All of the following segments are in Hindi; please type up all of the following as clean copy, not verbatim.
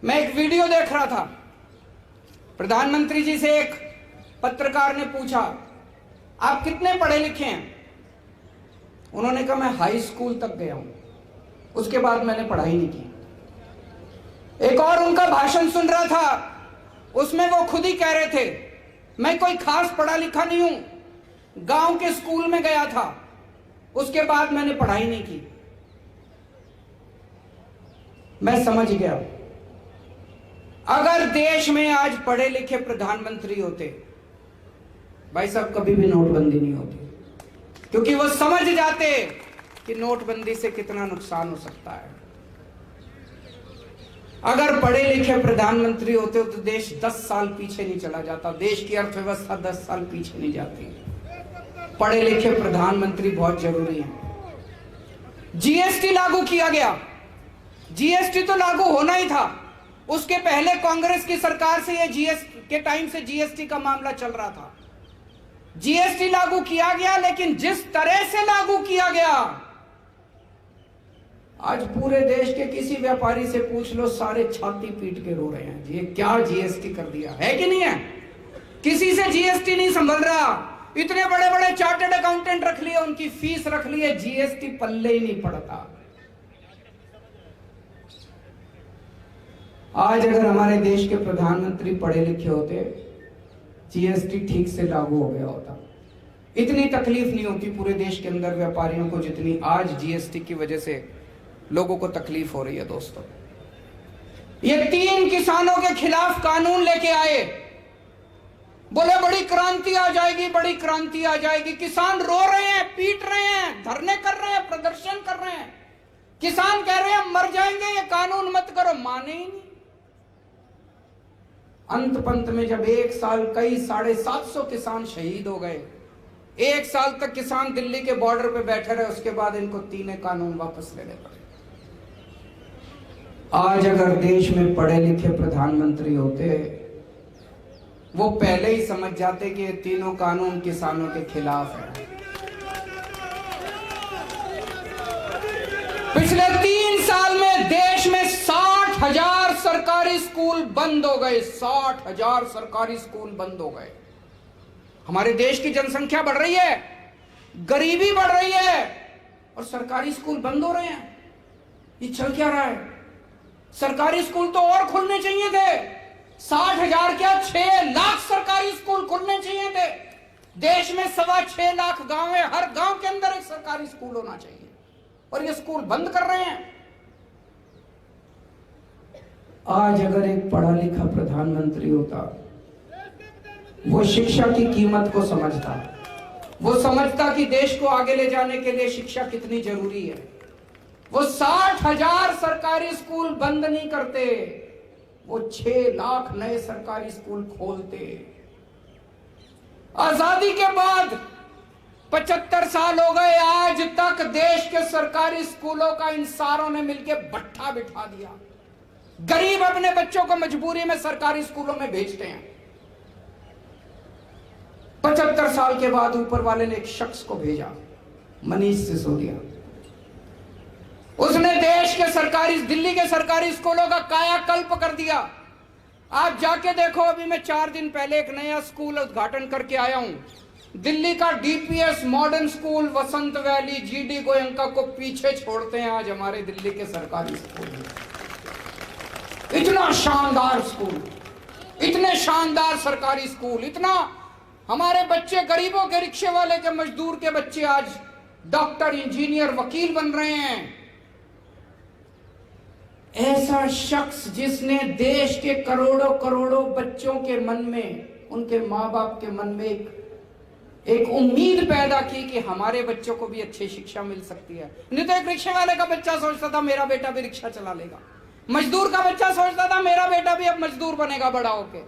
मैं एक वीडियो देख रहा था, प्रधानमंत्री जी से एक पत्रकार ने पूछा आप कितने पढ़े लिखे हैं? उन्होंने कहा मैं हाई स्कूल तक गया हूं, उसके बाद मैंने पढ़ाई नहीं की। एक और उनका भाषण सुन रहा था, उसमें वो खुद ही कह रहे थे मैं कोई खास पढ़ा लिखा नहीं हूं, गांव के स्कूल में गया था, उसके बाद मैंने पढ़ाई नहीं की। मैं समझ गया, अगर देश में आज पढ़े लिखे प्रधानमंत्री होते, भाई साहब कभी भी नोटबंदी नहीं होती, क्योंकि वो समझ जाते कि नोटबंदी से कितना नुकसान हो सकता है। अगर पढ़े लिखे प्रधानमंत्री होते तो देश 10 साल पीछे नहीं चला जाता, देश की अर्थव्यवस्था 10 साल पीछे नहीं जाती। पढ़े लिखे प्रधानमंत्री बहुत जरूरी है। जीएसटी लागू किया गया, जीएसटी तो लागू होना ही था, उसके पहले कांग्रेस की सरकार से ये जीएसटी के टाइम से जीएसटी का मामला चल रहा था। जीएसटी लागू किया गया, लेकिन जिस तरह से लागू किया गया, आज पूरे देश के किसी व्यापारी से पूछ लो, सारे छाती पीट के रो रहे हैं, ये क्या जीएसटी कर दिया है कि नहीं है? किसी से जीएसटी नहीं संभल रहा। इतने बड़े बड़े चार्टर्ड अकाउंटेंट रख लिए, उनकी फीस रख ली है, जीएसटी पल्ले ही नहीं पड़ता। आज अगर हमारे देश के प्रधानमंत्री पढ़े लिखे होते, जीएसटी ठीक से लागू हो गया होता, इतनी तकलीफ नहीं होती पूरे देश के अंदर व्यापारियों को जितनी आज जीएसटी की वजह से लोगों को तकलीफ हो रही है। दोस्तों, ये 3 किसानों के खिलाफ कानून लेके आए, बोले बड़ी क्रांति आ जाएगी, बड़ी क्रांति आ जाएगी। किसान रो रहे हैं, पीट रहे हैं, धरने कर रहे हैं, प्रदर्शन कर रहे हैं। किसान कह रहे हैं मर जाएंगे, ये कानून मत करो, माने ही नहीं। अंत पंत में जब 1 साल कई 750 किसान शहीद हो गए, 1 साल तक किसान दिल्ली के बॉर्डर पे बैठे रहे, उसके बाद इनको 3 कानून वापस लेने पड़े। आज अगर देश में पढ़े लिखे प्रधानमंत्री होते, वो पहले ही समझ जाते कि ये 3 कानून किसानों के खिलाफ है। पिछले 3 साल में देश में 60,000 सरकारी स्कूल बंद हो गए, 60,000 सरकारी स्कूल बंद हो गए। हमारे देश की जनसंख्या बढ़ रही है, गरीबी बढ़ रही है, और सरकारी स्कूल बंद हो रहे हैं। ये चल क्या रहा है? सरकारी स्कूल तो और खुलने चाहिए थे, 60,000 क्या 6 लाख सरकारी स्कूल खुलने चाहिए थे। देश में 6.25 लाख गांव है, हर गांव के अंदर एक सरकारी स्कूल होना चाहिए, और ये स्कूल बंद कर रहे हैं। आज अगर एक पढ़ा लिखा प्रधानमंत्री होता, वो शिक्षा की कीमत को समझता, वो समझता कि देश को आगे ले जाने के लिए शिक्षा कितनी जरूरी है, वो 60,000 सरकारी स्कूल बंद नहीं करते, वो 6 लाख नए सरकारी स्कूल खोलते। आजादी के बाद 75 साल हो गए, आज तक देश के सरकारी स्कूलों का इन सारों ने मिलकर भट्ठा बिठा दिया। गरीब अपने बच्चों को मजबूरी में सरकारी स्कूलों में भेजते हैं। 75 साल के बाद ऊपर वाले ने एक शख्स को भेजा, मनीष सिसोदिया। उसने देश के सरकारी, दिल्ली के सरकारी स्कूलों का कायाकल्प कर दिया। आप जाके देखो, अभी मैं 4 दिन पहले एक नया स्कूल उद्घाटन करके आया हूं, दिल्ली का डीपीएस मॉडर्न स्कूल, वसंत वैली, जीडी गोयंका को पीछे छोड़ते हैं आज हमारे दिल्ली के सरकारी स्कूल। इतना शानदार स्कूल, इतने शानदार सरकारी स्कूल, इतना हमारे बच्चे, गरीबों के, रिक्शे वाले के, मजदूर के बच्चे आज डॉक्टर, इंजीनियर, वकील बन रहे हैं। ऐसा शख्स जिसने देश के करोड़ों करोड़ों बच्चों के मन में, उनके माँ बाप के मन में एक उम्मीद पैदा की कि हमारे बच्चों को भी अच्छी शिक्षा मिल सकती है। नहीं तो एक रिक्शे वाले का बच्चा सोचता था मेरा बेटा भी रिक्शा चला लेगा, मजदूर का बच्चा सोचता था मेरा बेटा भी अब मजदूर बनेगा बड़ा होके।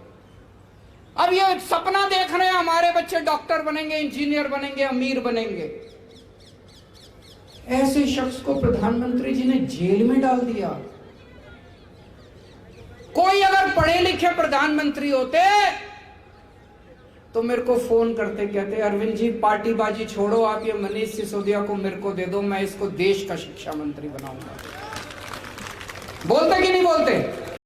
अब ये सपना देख रहे हैं हमारे बच्चे डॉक्टर बनेंगे, इंजीनियर बनेंगे, अमीर बनेंगे। ऐसे शख्स को प्रधानमंत्री जी ने जेल में डाल दिया। कोई अगर पढ़े लिखे प्रधानमंत्री होते तो मेरे को फोन करते, कहते अरविंद जी पार्टीबाजी छोड़ो, आप ये मनीष सिसोदिया को मेरे को दे दो, मैं इसको देश का शिक्षा मंत्री बनाऊंगा। बोलते कि नहीं बोलते?